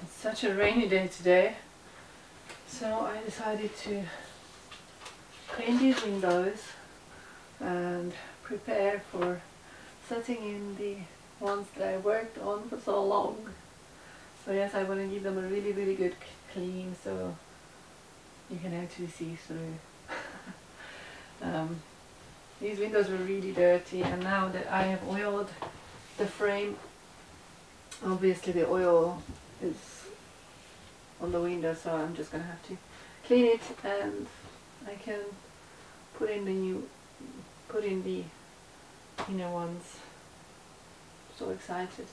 It's such a rainy day today, so I decided to clean these windows and prepare for setting in the ones that I worked on for so long. So yes, I want to give them a really good clean so you can actually see through. These windows were really dirty, and now that I have oiled the frame, obviously the oil is on the window, so I'm just gonna have to clean it, and I can put in the inner ones. So excited.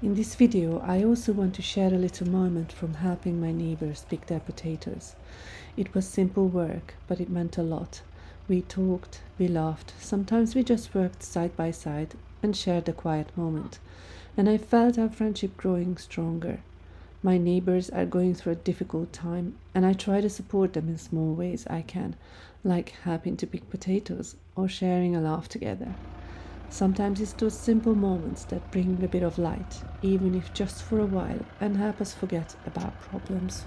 In this video, I also want to share a little moment from helping my neighbors pick their potatoes. It was simple work, but it meant a lot. We talked, we laughed, sometimes we just worked side by side and shared a quiet moment. And I felt our friendship growing stronger. My neighbors are going through a difficult time, and I try to support them in small ways I can, like helping to pick potatoes or sharing a laugh together. Sometimes it's those simple moments that bring a bit of light, even if just for a while, and help us forget about problems.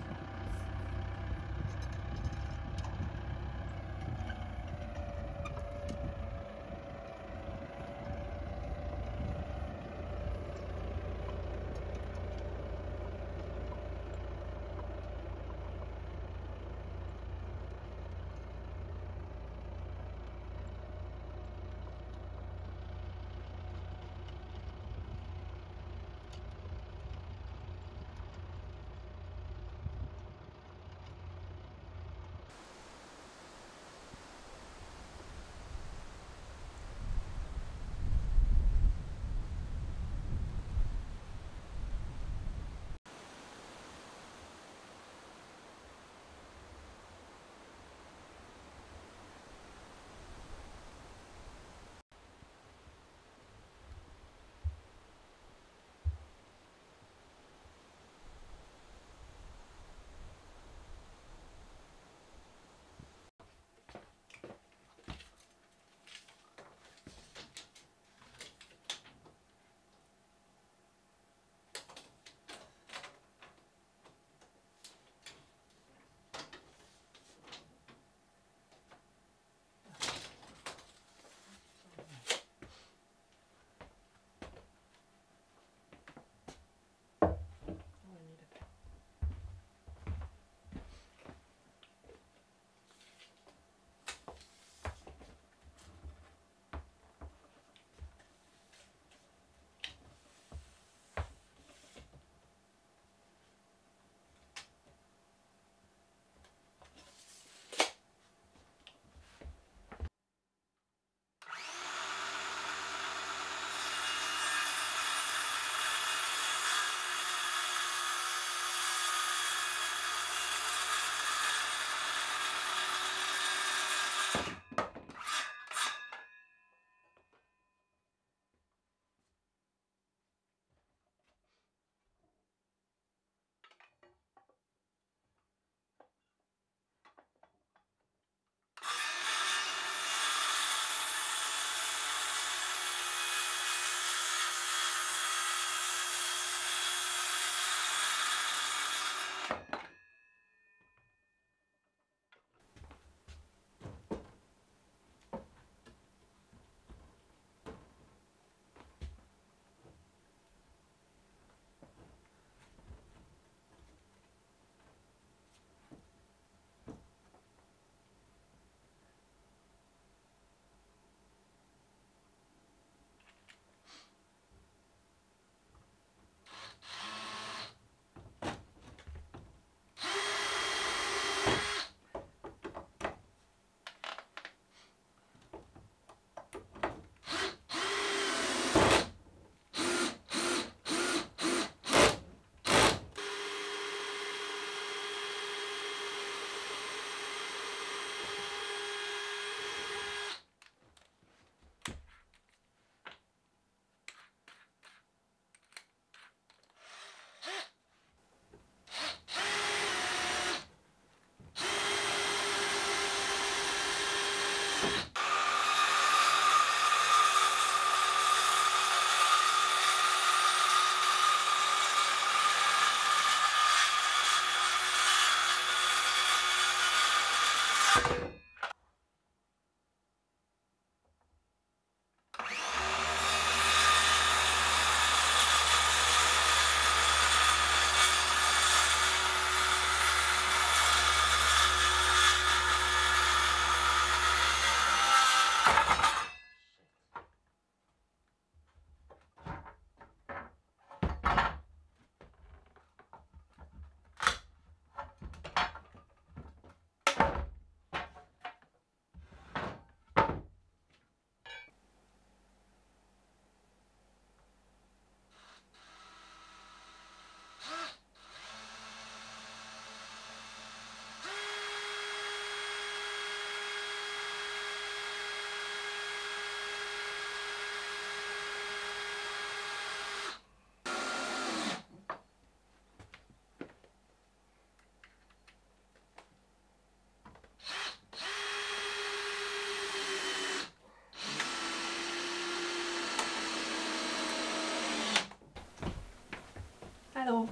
Hello.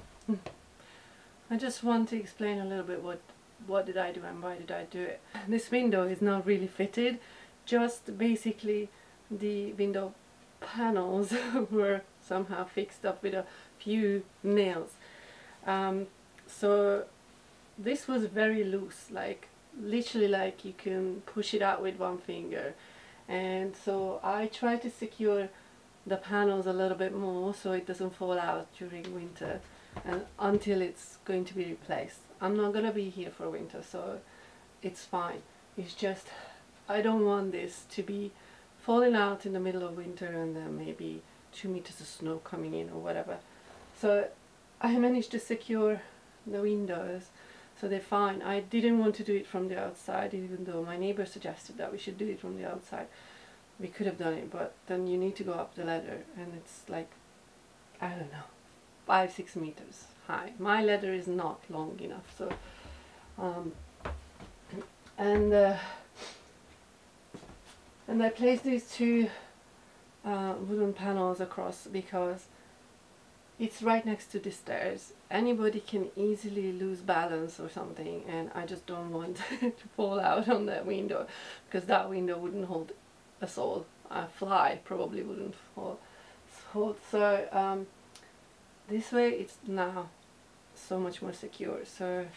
I just want to explain a little bit what did I do and why did I do it. This window is not really fitted, just basically the window panels were somehow fixed up with a few nails. So this was very loose, like literally like you can push it out with one finger, and so I try to secure the panels a little bit more so it doesn't fall out during winter and until it's going to be replaced. I'm not gonna be here for winter, so it's fine. It's just I don't want this to be falling out in the middle of winter and then maybe 2 meters of snow coming in or whatever. So I managed to secure the windows so they're fine. I didn't want to do it from the outside, even though my neighbor suggested that we should do it from the outside. We could have done it, but then you need to go up the ladder and it's like, I don't know, 5-6 meters high. My ladder is not long enough, so and I placed these two wooden panels across because it's right next to the stairs. Anybody can easily lose balance or something, and I just don't want to fall out on that window, because that window wouldn't hold a soul. A fly probably wouldn't hold. So this way it's now so much more secure. So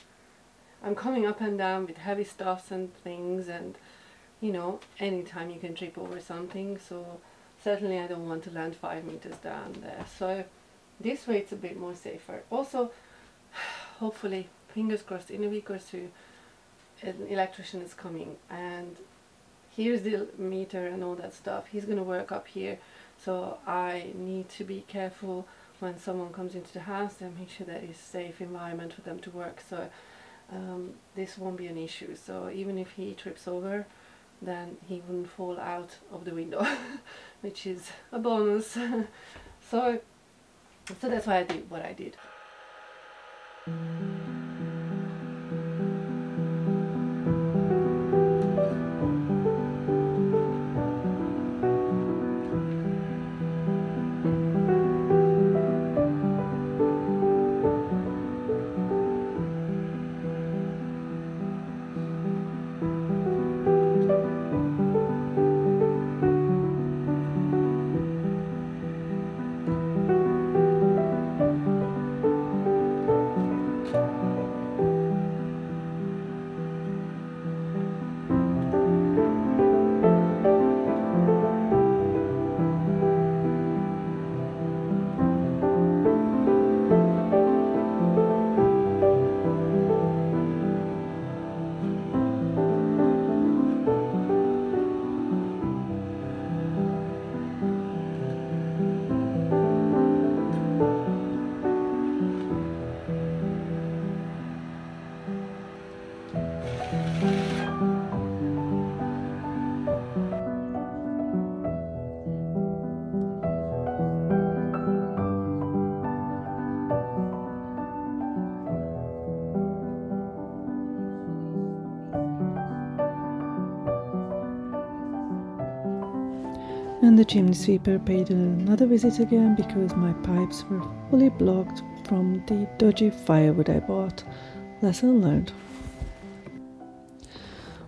I'm coming up and down with heavy stuffs and things, and you know, anytime you can trip over something, so certainly I don't want to land 5 meters down there. So this way it's a bit more safer. Also, hopefully, fingers crossed, in a week or two an electrician is coming, and here's the meter and all that stuff. He's gonna work up here, so I need to be careful when someone comes into the house and make sure that it's a safe environment for them to work. So this won't be an issue. So even if he trips over, then he wouldn't fall out of the window, which is a bonus. So that's why I did what I did. And the chimney sweeper paid another visit again because my pipes were fully blocked from the dodgy firewood I bought. Lesson learned.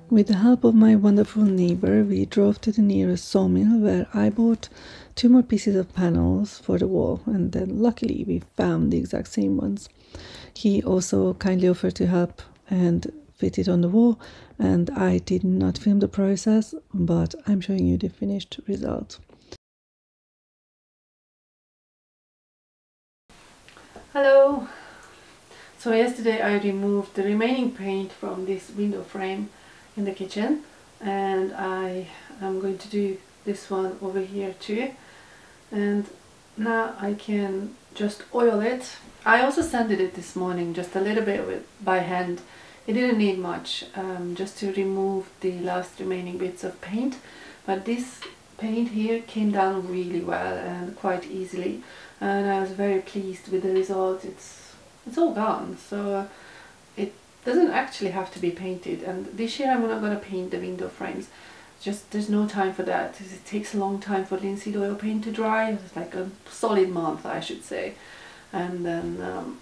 With the help of my wonderful neighbor, we drove to the nearest sawmill where I bought 2 more pieces of panels for the wall, and then luckily we found the exact same ones. He also kindly offered to help and fit it on the wall, and I did not film the process, but I'm showing you the finished result. Hello! So yesterday I removed the remaining paint from this window frame in the kitchen, and I am going to do this one over here too, and now I can just oil it. I also sanded it this morning just a little bit by hand. It didn't need much, just to remove the last remaining bits of paint, but this paint here came down really well and quite easily, and I was very pleased with the result. It's all gone, so it doesn't actually have to be painted. And this year I'm not going to paint the window frames. Just there's no time for that. It takes a long time for linseed oil paint to dry. It's like a solid month, I should say. and then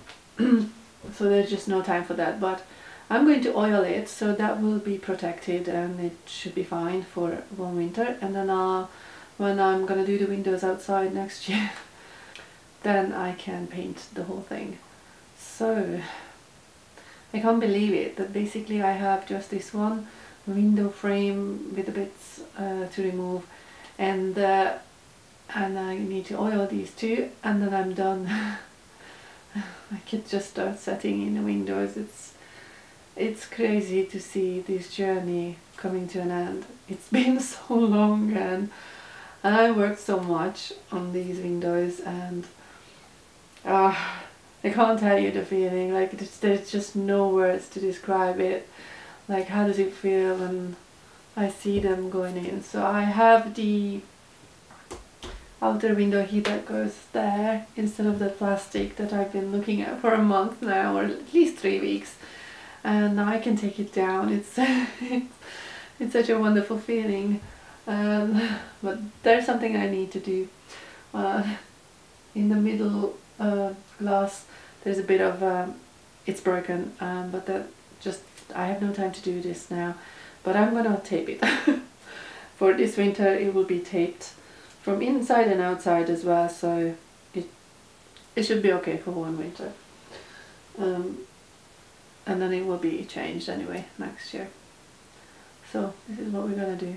so there's just no time for that. But I'm going to oil it, so that will be protected and it should be fine for one winter. And then when I'm gonna do the windows outside next year, then I can paint the whole thing. So I can't believe it that basically I have just this one window frame with the bits to remove, and I need to oil these two, and then I'm done. I could just start setting in the windows. It's crazy to see this journey coming to an end. It's been so long, and I worked so much on these windows, and I can't tell you the feeling. Like there's just no words to describe it. Like, how does it feel when I see them going in? So I have the outer window heat that goes there instead of the plastic that I've been looking at for a month now, or at least 3 weeks, and now I can take it down. It's it's such a wonderful feeling, but there's something I need to do. In the middle glass there's a bit of it's broken, but that just I have no time to do this now, but I'm gonna tape it. For this winter it will be taped from inside and outside as well, so it should be okay for one winter, and then it will be changed anyway next year. So this is what we're gonna do.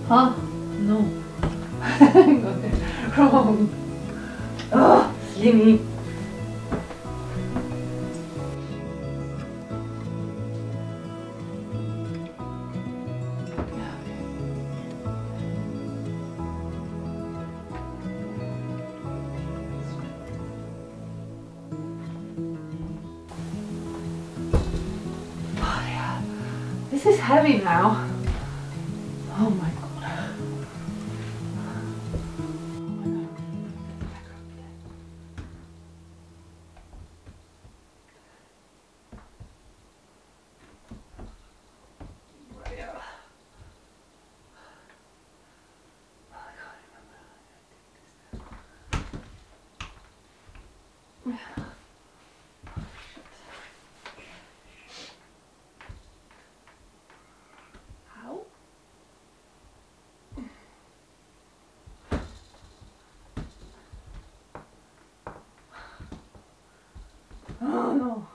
Huh? No. I got it wrong. Oh, Slimmy. Oh yeah. This is heavy now. Oh my god. How? Oh no.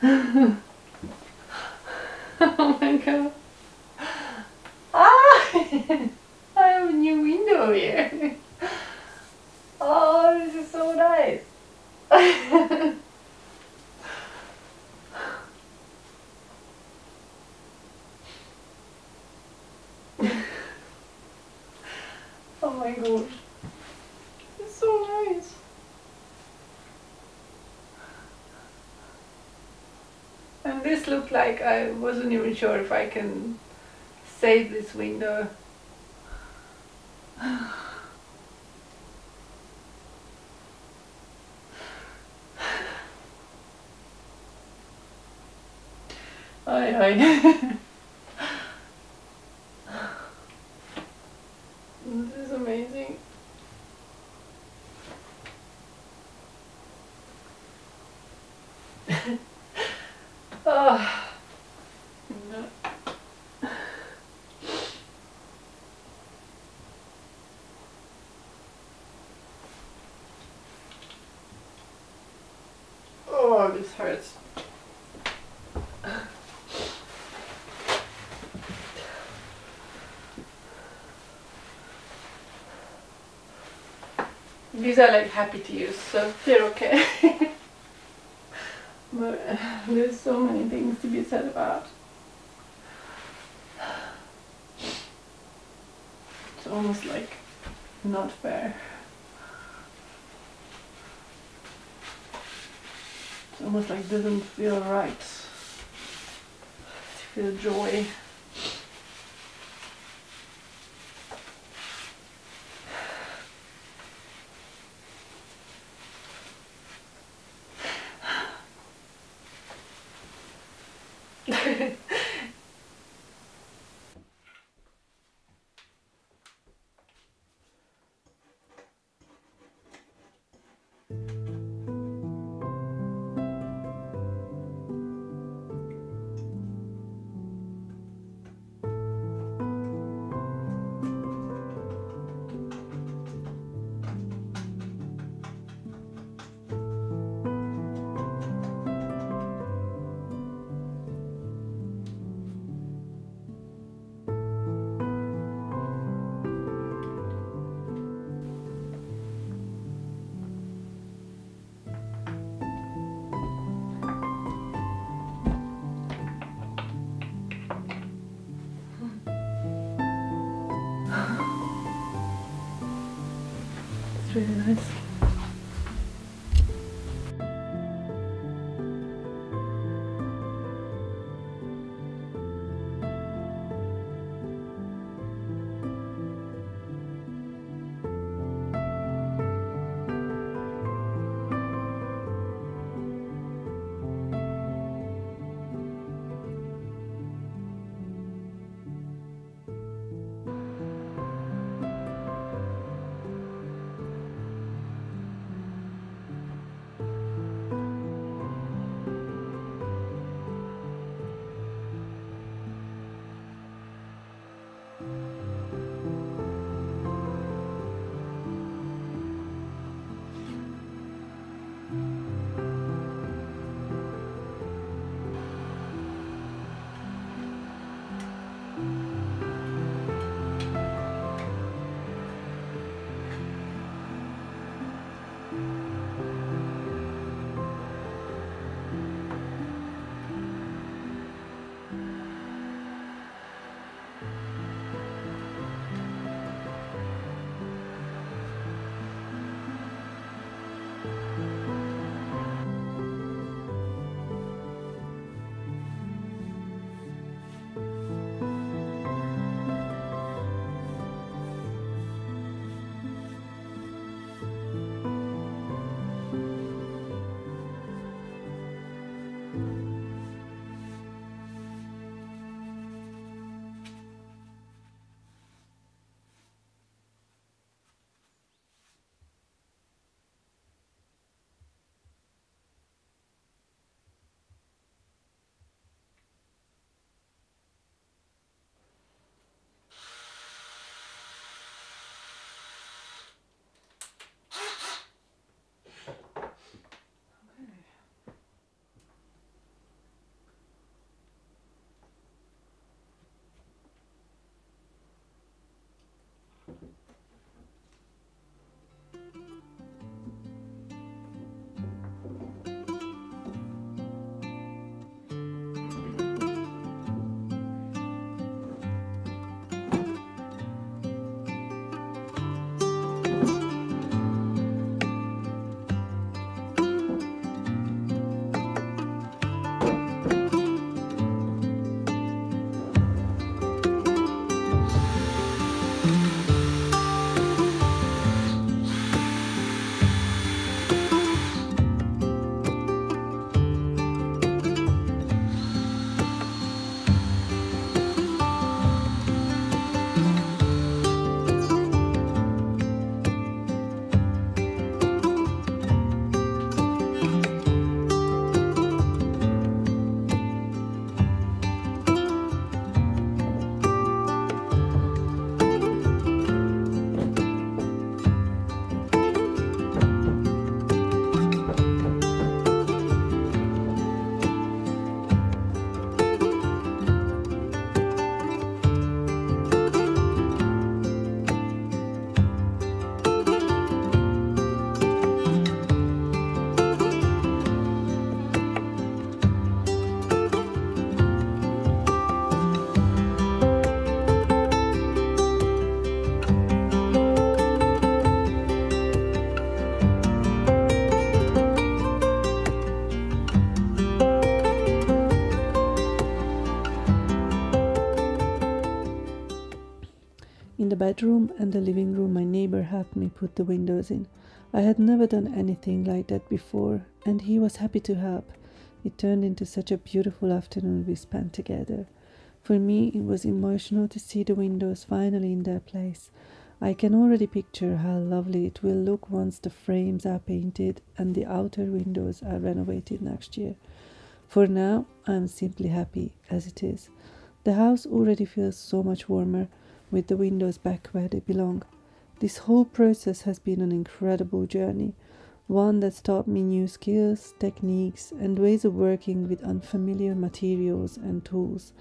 Oh my god. Ah! I have a new window here. Oh, this is so nice. Oh my gosh. It's so nice. And this looked like I wasn't even sure if I can save this window. I This is amazing. Oh, no. Oh, this hurts. These are like happy tears, so they're okay. But there's so many things to be said about. It's almost like not fair. It's almost like doesn't feel right to feel joy. It's really nice. the bedroom and the living room, my neighbor helped me put the windows in. I had never done anything like that before, and he was happy to help. It turned into such a beautiful afternoon we spent together. For me, it was emotional to see the windows finally in their place. I can already picture how lovely it will look once the frames are painted and the outer windows are renovated next year. For now, I am simply happy as it is. The house already feels so much warmer, with the windows back where they belong. This whole process has been an incredible journey, one that's taught me new skills, techniques, and ways of working with unfamiliar materials and tools.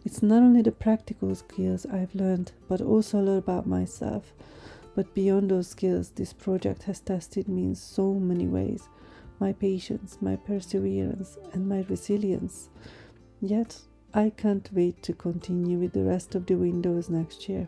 It's not only the practical skills I've learned, but also a lot about myself. But beyond those skills, this project has tested me in so many ways. My patience, my perseverance, and my resilience. Yet, I can't wait to continue with the rest of the windows next year.